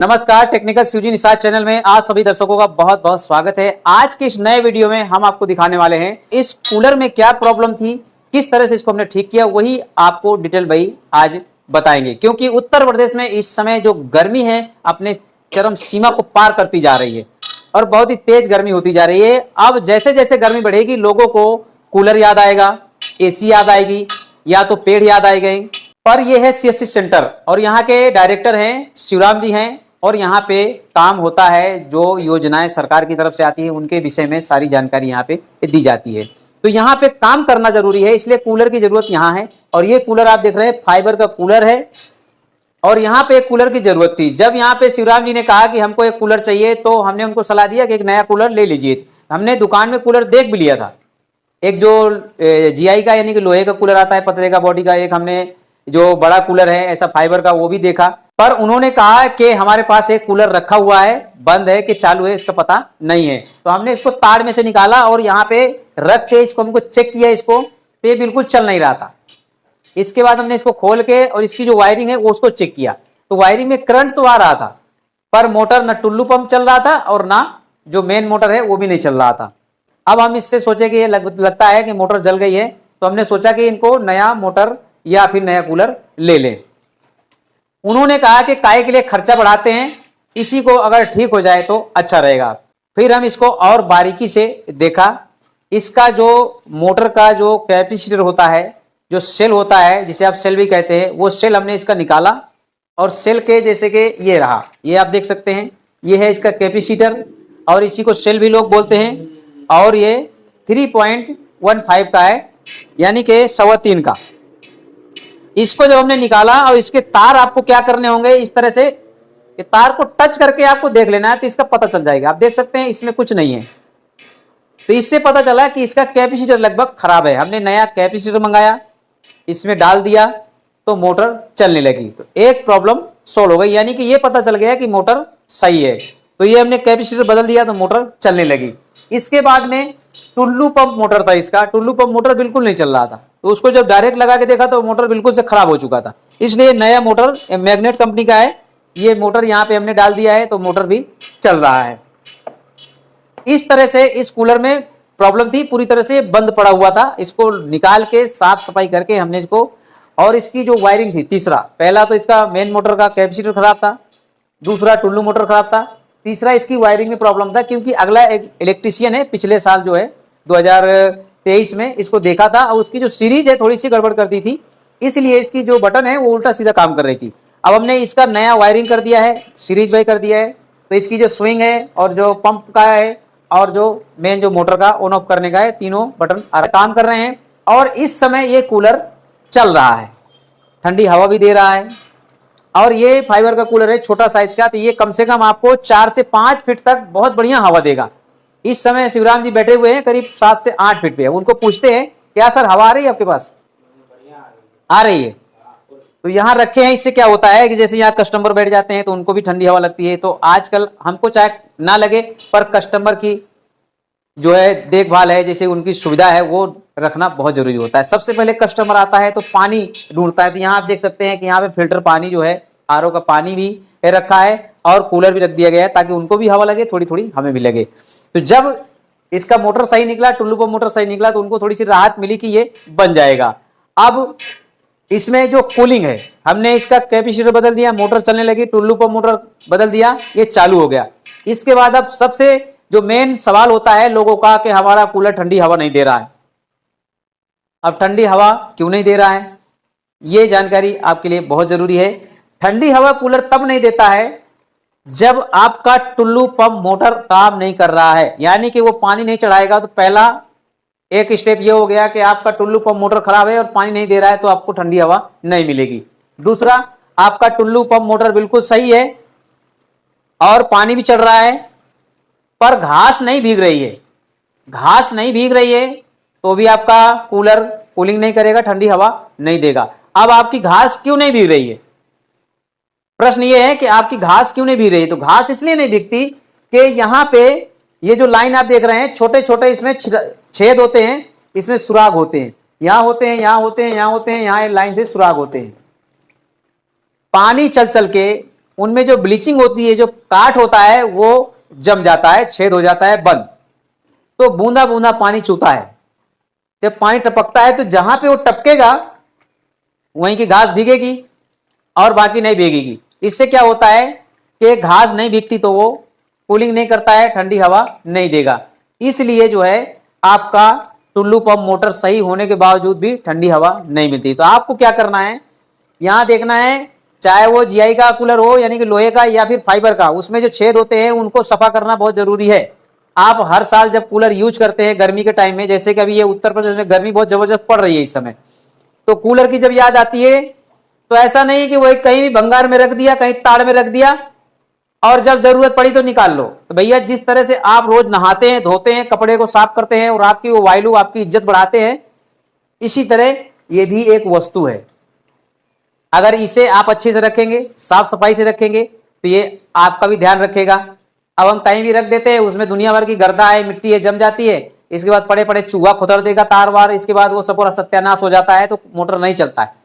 नमस्कार, technical CG Nishad channel में आज सभी दर्शकों का बहुत बहुत स्वागत है। आज के इस नए वीडियो में हम आपको दिखाने वाले हैं इस कूलर में क्या प्रॉब्लम थी, किस तरह से इसको हमने ठीक किया, वही आपको डिटेल भाई आज बताएंगे। क्योंकि उत्तर प्रदेश में इस समय जो गर्मी है अपने चरम सीमा को पार करती जा रही है और बहुत ही तेज गर्मी होती जा रही है। अब जैसे जैसे गर्मी बढ़ेगी लोगों को कूलर याद आएगा, एसी याद आएगी, या तो पेड़ याद आएंगे। पर यह है सीएससी सेंटर और यहाँ के डायरेक्टर हैं शिवराम जी हैं और यहाँ पे काम होता है, जो योजनाएं सरकार की तरफ से आती है उनके विषय में सारी जानकारी यहाँ पे दी जाती है। तो यहाँ पे काम करना जरूरी है, इसलिए कूलर की जरूरत यहाँ है। और ये कूलर आप देख रहे हैं फाइबर का कूलर है और यहाँ पे एक कूलर की जरूरत थी। जब यहाँ पे शिवराम जी ने कहा कि हमको एक कूलर चाहिए तो हमने उनको सलाह दिया कि एक नया कूलर ले लीजिए। हमने दुकान में कूलर देख भी लिया था, एक जो जीआई का यानी कि लोहे का कूलर आता है पतरे का बॉडी का, एक हमने जो बड़ा कूलर है ऐसा फाइबर का वो भी देखा। पर उन्होंने कहा कि हमारे पास एक कूलर रखा हुआ है, बंद है कि चालू है इसका पता नहीं है। तो हमने इसको तार में से निकाला और यहाँ पे रख के इसको हमको चेक किया, इसको तो ये बिल्कुल चल नहीं रहा था। इसके बाद हमने इसको खोल के और इसकी जो वायरिंग है वो उसको चेक किया, तो वायरिंग में करंट तो आ रहा था पर मोटर ना टुल्लू पंप चल रहा था और ना जो मेन मोटर है वो भी नहीं चल रहा था। अब हम इससे सोचे कि ये लगता है कि मोटर जल गई है, तो हमने सोचा कि इनको नया मोटर या फिर नया कूलर ले लें। उन्होंने कहा कि काहे के लिए खर्चा बढ़ाते हैं, इसी को अगर ठीक हो जाए तो अच्छा रहेगा। फिर हम इसको और बारीकी से देखा। इसका जो मोटर का जो कैपेसिटर होता है, जो सेल होता है जिसे आप सेल भी कहते हैं, वो सेल हमने इसका निकाला और सेल के जैसे कि ये रहा, ये आप देख सकते हैं, ये है इसका कैपेसिटर और इसी को सेल भी लोग बोलते हैं। और ये 3.15 का है यानी कि 3.25 का। इसको जब हमने निकाला और इसके तार आपको क्या करने होंगे, इस तरह से तार को टच करके आपको देख लेना है तो इसका पता चल जाएगा। आप देख सकते हैं इसमें कुछ नहीं है, तो इससे पता चला कि इसका कैपेसिटर लगभग खराब है। हमने नया कैपेसिटर मंगाया, इसमें डाल दिया तो मोटर चलने लगी, तो एक प्रॉब्लम सोल्व हो गई, यानी कि ये पता चल गया कि मोटर सही है। तो ये हमने कैपेसिटर बदल दिया तो मोटर चलने लगी। इसके बाद में टुल्लू पंप मोटर था, इसका टुल्लू पंप मोटर बिल्कुल नहीं चल रहा था, तो उसको जब डायरेक्ट लगा के देखा तो मोटर बिल्कुल से खराब हो चुका था। इसलिए नया मोटर मैग्नेट कंपनी का है, ये मोटर यहाँ पे हमने डाल दिया है तो मोटर भी चल रहा है। इस तरह से इस कूलर में प्रॉब्लम थी, पूरी तरह से बंद पड़ा हुआ था। इसको निकाल के साफ सफाई करके हमने इसको, और इसकी जो वायरिंग थी, तीसरा, पहला तो इसका मेन मोटर का कैपेसिटर खराब था, दूसरा टुल्लू मोटर खराब था, तीसरा इसकी वायरिंग में प्रॉब्लम था। क्योंकि अगला एक इलेक्ट्रीशियन है, पिछले साल जो है 2023 में इसको देखा था और उसकी जो सीरीज है थोड़ी सी गड़बड़ करती थी, इसलिए इसकी जो बटन है वो उल्टा सीधा काम कर रही थी। अब हमने इसका नया वायरिंग कर दिया है, सीरीज बाई कर दिया है, तो इसकी जो स्विंग है और जो पंप का है और जो मेन जो मोटर का ऑन ऑफ करने का है, तीनों बटन काम कर रहे हैं। और इस समय ये कूलर चल रहा है, ठंडी हवा भी दे रहा है। और ये फाइबर का कूलर है, छोटा साइज का, तो ये कम से कम आपको 4 से 5 फीट तक बहुत बढ़िया हवा देगा। इस समय शिवराम जी बैठे हुए हैं करीब 7 से 8 फीट पे, उनको पूछते हैं क्या सर हवा आ रही है आपके पास? आ रही है। तो यहाँ रखे हैं, इससे क्या होता है कि जैसे यहाँ कस्टमर बैठ जाते हैं तो उनको भी ठंडी हवा लगती है। तो आजकल हमको चाहे ना लगे पर कस्टमर की जो है देखभाल है, जैसे उनकी सुविधा है वो रखना बहुत जरूरी होता है। सबसे पहले कस्टमर आता है तो पानी ढूंढता है, तो यहाँ आप देख सकते हैं कि यहाँ पे फिल्टर पानी जो है, आरओ का पानी भी रखा है और कूलर भी रख दिया गया है ताकि उनको भी हवा लगे, थोड़ी थोड़ी हमें भी लगे। तो जब इसका मोटर सही निकला, टुल्लू पंप मोटर सही निकला, तो उनको थोड़ी सी राहत मिली कि ये बन जाएगा। अब इसमें जो कूलिंग है, हमने इसका कैपेसिटर बदल दिया, मोटर चलने लगी, टुल्लू पंप मोटर बदल दिया, ये चालू हो गया। इसके बाद अब सबसे जो मेन सवाल होता है लोगों का कि हमारा कूलर ठंडी हवा नहीं दे रहा है। अब ठंडी हवा क्यों नहीं दे रहा है, ये जानकारी आपके लिए बहुत जरूरी है। ठंडी हवा कूलर तब नहीं देता है जब आपका टुल्लू पंप मोटर काम नहीं कर रहा है, यानी कि वो पानी नहीं चढ़ाएगा। तो पहला एक स्टेप ये हो गया कि आपका टुल्लू पंप मोटर खराब है और पानी नहीं दे रहा है, तो आपको ठंडी हवा नहीं मिलेगी। दूसरा, आपका टुल्लू पंप मोटर बिल्कुल सही है और पानी भी चढ़ रहा है पर घास नहीं भीग रही है, घास नहीं भीग रही है तो भी आपका कूलर कूलिंग नहीं करेगा, ठंडी हवा नहीं देगा। अब आपकी घास क्यों नहीं भीग रही है, प्रश्न ये है कि आपकी घास क्यों नहीं भीग रही है। तो घास इसलिए नहीं भीगती कि यहाँ पे ये जो लाइन आप देख रहे हैं, छोटे छोटे इसमें छेद होते हैं, इसमें सुराग होते हैं, यहां होते हैं, यहां होते हैं, यहां होते हैं, यहां लाइन से सुराग होते हैं। पानी चल चल के उनमें जो ब्लीचिंग होती है, जो काट होता है, वो जम जाता है, छेद हो जाता है बंद। तो बूंदा बूंदा पानी चूता है। जब पानी टपकता है तो जहां पे वो टपकेगा वहीं की घास भीगेगी और बाकी नहीं भीगेगी। इससे क्या होता है कि घास नहीं भीगती तो वो कूलिंग नहीं करता है, ठंडी हवा नहीं देगा। इसलिए जो है आपका टुल्लू पंप मोटर सही होने के बावजूद भी ठंडी हवा नहीं मिलती। तो आपको क्या करना है, यहां देखना है, चाहे वो जीआई का कूलर हो यानी कि लोहे का या फिर फाइबर का, उसमें जो छेद होते हैं उनको सफा करना बहुत जरूरी है। आप हर साल जब कूलर यूज करते हैं गर्मी के टाइम में, जैसे कि अभी ये उत्तर प्रदेश में गर्मी बहुत जबरदस्त पड़ रही है इस समय, तो कूलर की जब याद आती है तो ऐसा नहीं कि वो कहीं भी भंगार में रख दिया, कहीं ताड़ में रख दिया और जब जरूरत पड़ी तो निकाल लो। तो भैया जिस तरह से आप रोज नहाते हैं, धोते हैं, कपड़े को साफ करते हैं और आपकी वो वैल्यू, आपकी इज्जत बढ़ाते हैं, इसी तरह ये भी एक वस्तु है। अगर इसे आप अच्छे से रखेंगे, साफ सफाई से रखेंगे तो ये आपका भी ध्यान रखेगा। अब हम कहीं भी रख देते हैं, उसमें दुनिया भर की गर्दा है, मिट्टी है, जम जाती है, इसके बाद पड़े पड़े चूहा खुतर देगा तार वार, इसके बाद वो सब पूरा सत्यानाश हो जाता है, तो मोटर नहीं चलता है।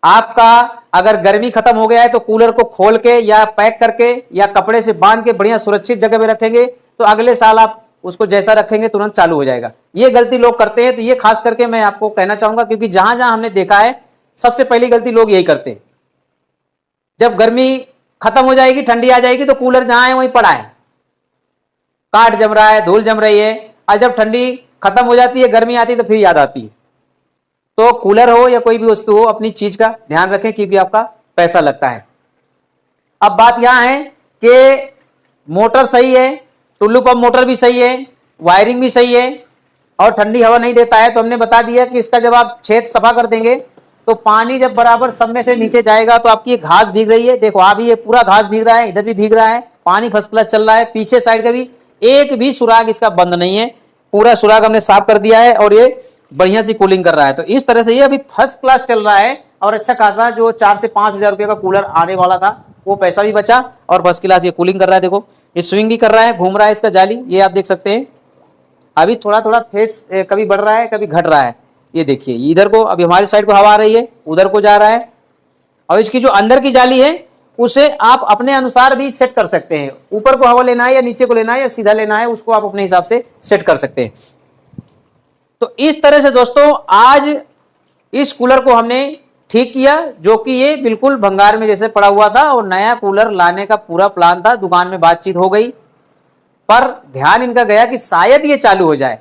आपका अगर गर्मी खत्म हो गया है तो कूलर को खोल के या पैक करके या कपड़े से बांध के बढ़िया सुरक्षित जगह पे रखेंगे तो अगले साल आप उसको जैसा रखेंगे तुरंत चालू हो जाएगा। ये गलती लोग करते हैं, तो ये खास करके मैं आपको कहना चाहूंगा, क्योंकि जहां जहां हमने देखा है सबसे पहली गलती लोग यही करते हैं। जब गर्मी खत्म हो जाएगी, ठंडी आ जाएगी, तो कूलर जहां है वहीं पड़ा है, काट जम रहा है, धूल जम रही है, और जब ठंडी खत्म हो जाती है, गर्मी आती है तो फिर याद आती है। तो कूलर हो या कोई भी वस्तु हो, अपनी चीज का ध्यान रखें क्योंकि आपका पैसा लगता है। अब बात यहां है कि मोटर सही है, टुल्लू पंप मोटर भी सही है, वायरिंग भी सही है और ठंडी हवा नहीं देता है, तो हमने बता दिया कि इसका जब आप छेद सफा कर देंगे तो पानी जब बराबर सब में से नीचे जाएगा तो आपकी घास भीग रही है, देखो अभी ये पूरा घास भीग रहा है, इधर भी भीग रहा है, पानी फर्स्ट क्लास चल रहा है, पीछे साइड का भी एक भी सुराग इसका बंद नहीं है, पूरा सुराग हमने साफ कर दिया है और ये बढ़िया सी कूलिंग कर रहा है। तो इस तरह से ये अभी फर्स्ट क्लास चल रहा है और अच्छा खासा जो 4 से 5 हजार रुपये का कूलर आने वाला था वो पैसा भी बचा और फर्स्ट क्लास ये कूलिंग कर रहा है। देखो ये स्विंग भी कर रहा है, घूम रहा है इसका जाली, ये आप देख सकते हैं। अभी थोड़ा थोड़ा फेस कभी बढ़ रहा है कभी घट रहा है, ये देखिए इधर को अभी हमारी साइड को हवा आ रही है, उधर को जा रहा है। और इसकी जो अंदर की जाली है उसे आप अपने अनुसार भी सेट कर सकते हैं, ऊपर को हवा लेना है या नीचे को लेना है या सीधा लेना है, उसको आप अपने हिसाब से सेट कर सकते हैं। तो इस तरह से दोस्तों आज इस कूलर को हमने ठीक किया, जो कि ये बिल्कुल भंगार में जैसे पड़ा हुआ था और नया कूलर लाने का पूरा प्लान था, दुकान में बातचीत हो गई, पर ध्यान इनका गया कि शायद ये चालू हो जाए।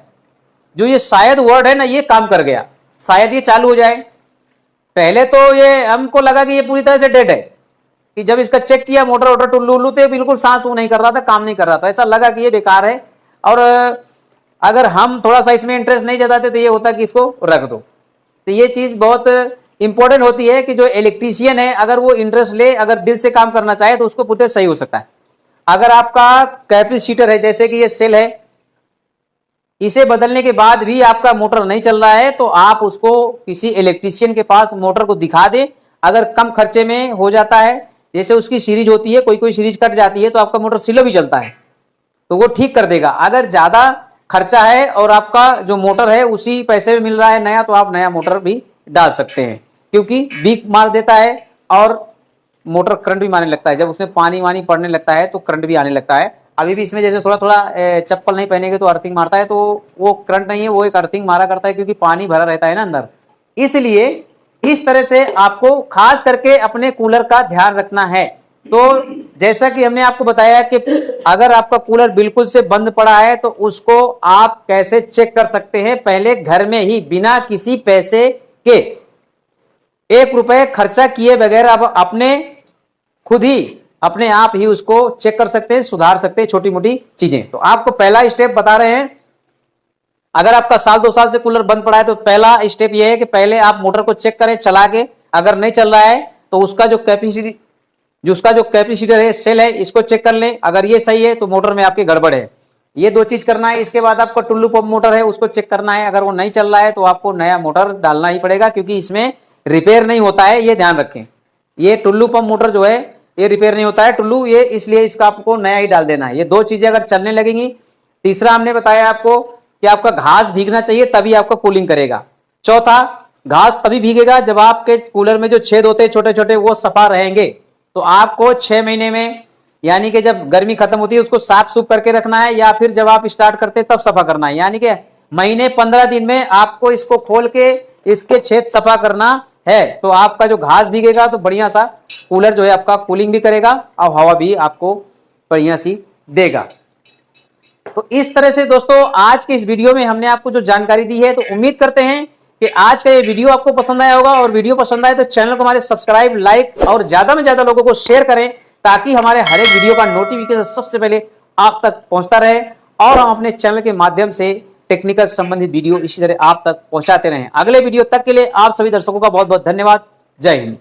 जो ये शायद वर्ड है ना, ये काम कर गया, शायद ये चालू हो जाए। पहले तो ये हमको लगा कि ये पूरी तरह से डेड है, कि जब इसका चेक किया मोटर वोटर टुल्लू उल्लू तो बिल्कुल सांस नहीं कर रहा था, काम नहीं कर रहा था, ऐसा लगा कि ये बेकार है। और अगर हम थोड़ा सा इसमें इंटरेस्ट नहीं जताते तो ये होता कि इसको रख दो। तो ये चीज बहुत इंपॉर्टेंट होती है कि जो इलेक्ट्रीशियन है अगर वो इंटरेस्ट ले, अगर दिल से काम करना चाहे तो उसको पूरे सही हो सकता है। अगर आपका कैपेसिटर है, जैसे कि ये सेल है, इसे बदलने के बाद भी आपका मोटर नहीं चल रहा है तो आप उसको किसी इलेक्ट्रीशियन के पास मोटर को दिखा दें। अगर कम खर्चे में हो जाता है, जैसे उसकी सीरीज होती है, कोई कोई सीरीज कट जाती है तो आपका मोटर स्लो भी चलता है, तो वो ठीक कर देगा। अगर ज्यादा खर्चा है और आपका जो मोटर है उसी पैसे में मिल रहा है नया, तो आप नया मोटर भी डाल सकते हैं, क्योंकि बीक मार देता है और मोटर करंट भी मारने लगता है। जब उसमें पानी वानी पड़ने लगता है तो करंट भी आने लगता है। अभी भी इसमें जैसे थोड़ा थोड़ा चप्पल नहीं पहनेंगे तो अर्थिंग मारता है, तो वो करंट नहीं है, वो एक अर्थिंग मारा करता है, क्योंकि पानी भरा रहता है ना अंदर। इसलिए इस तरह से आपको खास करके अपने कूलर का ध्यान रखना है। तो जैसा कि हमने आपको बताया कि अगर आपका कूलर बिल्कुल से बंद पड़ा है तो उसको आप कैसे चेक कर सकते हैं, पहले घर में ही बिना किसी पैसे के 1 रुपए खर्चा किए बगैर आप अपने खुद ही अपने आप ही उसको चेक कर सकते हैं, सुधार सकते हैं छोटी मोटी चीजें। तो आपको पहला स्टेप बता रहे हैं, अगर आपका साल 2 साल से कूलर बंद पड़ा है तो पहला स्टेप यह है कि पहले आप मोटर को चेक करें चला के। अगर नहीं चल रहा है तो उसका जो कैपेसिटर है, सेल है, इसको चेक कर लें। अगर ये सही है तो मोटर में आपकी गड़बड़ है। ये 2 चीज करना है। इसके बाद आपका टुल्लू पंप मोटर है उसको चेक करना है। अगर वो नहीं चल रहा है तो आपको नया मोटर डालना ही पड़ेगा, क्योंकि इसमें रिपेयर नहीं होता है, ये ध्यान रखें। ये टुल्लू पंप मोटर जो है ये रिपेयर नहीं होता है टुल्लू, ये इसलिए इसका आपको नया ही डाल देना है। ये 2 चीजें अगर चलने लगेंगी। तीसरा हमने बताया आपको कि आपका घास भीगना चाहिए तभी आपका कूलिंग करेगा। चौथा, घास तभी भीगेगा जब आपके कूलर में जो छेद होते हैं छोटे छोटे वो सफा रहेंगे। तो आपको 6 महीने में, यानी कि जब गर्मी खत्म होती है उसको साफ सूफ करके रखना है, या फिर जब आप स्टार्ट करते हैं तब सफा करना है। यानी कि महीने 15 दिन में आपको इसको खोल के इसके छेद सफा करना है। तो आपका जो घास भीगेगा तो बढ़िया सा कूलर जो है आपका कूलिंग भी करेगा और हवा भी आपको बढ़िया सी देगा। तो इस तरह से दोस्तों आज के इस वीडियो में हमने आपको जो जानकारी दी है, तो उम्मीद करते हैं कि आज का ये वीडियो आपको पसंद आया होगा। और वीडियो पसंद आए तो चैनल को हमारे सब्सक्राइब, लाइक और ज्यादा में ज्यादा लोगों को शेयर करें, ताकि हमारे हर एक वीडियो का नोटिफिकेशन सबसे पहले आप तक पहुंचता रहे और हम अपने चैनल के माध्यम से टेक्निकल संबंधित वीडियो इसी तरह आप तक पहुंचाते रहें। अगले वीडियो तक के लिए आप सभी दर्शकों का बहुत बहुत धन्यवाद। जय हिंद।